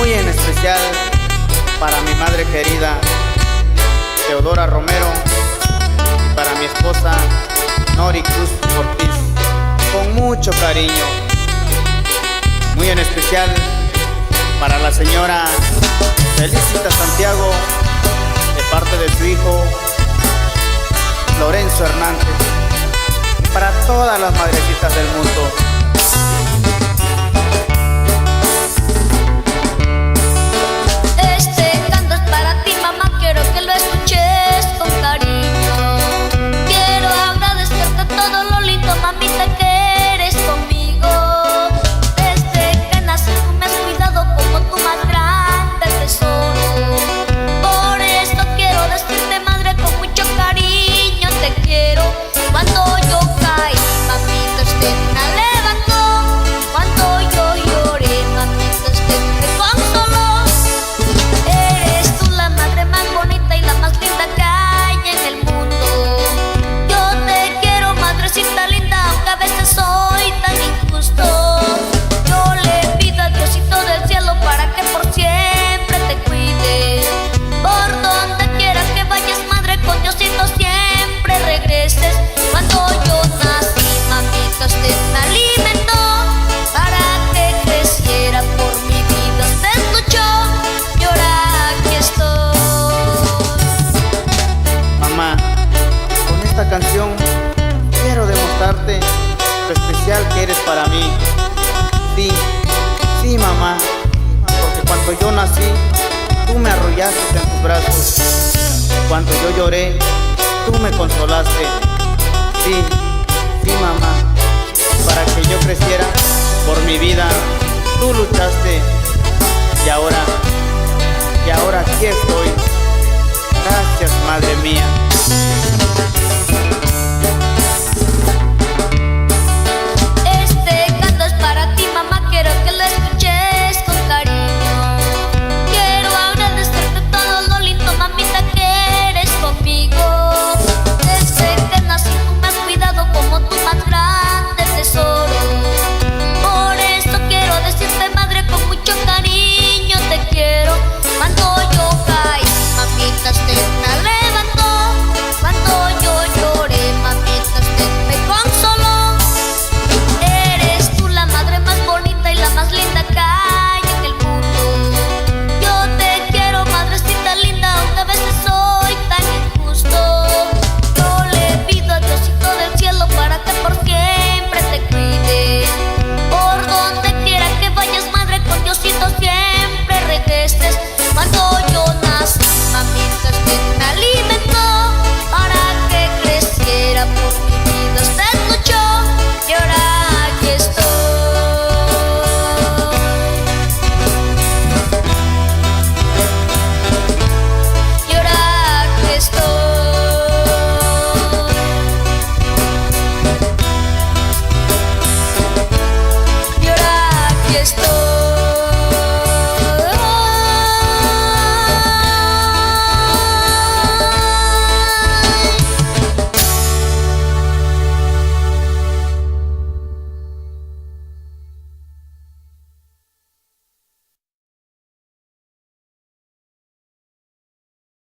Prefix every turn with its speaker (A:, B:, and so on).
A: muy en especial para mi madre querida Teodora Romero y para mi esposa Nori Cruz Ortiz, con mucho cariño. Muy en especial para la señora Felicita Santiago, de parte de su hijo Lorenzo Hernández, y para todas las madrecitas del mundo.
B: Mamita, que eres conmigo. Desde que nací tú me has cuidado como tu más grande tesoro. Por esto quiero decirte, madre, con mucho cariño te quiero. Cuando yo caí, mamita, usted me levantó. Cuando yo lloré, mamita, usted me consoló. Eres tú la madre más bonita y la más linda que hay en el mundo. Yo te quiero, madrecita linda, aunque a veces soy tan injusto. Yo le pido a Diosito del cielo para que por siempre te cuide. Por donde quiera que vayas, madre, con Diosito siempre regreses. Cuando yo nací, mamita, usted me alimentó para que creciera. Por mi vida usted luchó y ahora aquí estoy.
A: Mamá, con esta canción quiero demostrarte lo especial que eres para mí. Sí, sí, mamá, porque cuando yo nací, tú me arrollaste en tus brazos. Cuando yo lloré, tú me consolaste. Sí, sí, mamá, para que yo creciera, por mi vida, tú luchaste. Y ahora aquí estoy. Gracias, madre mía.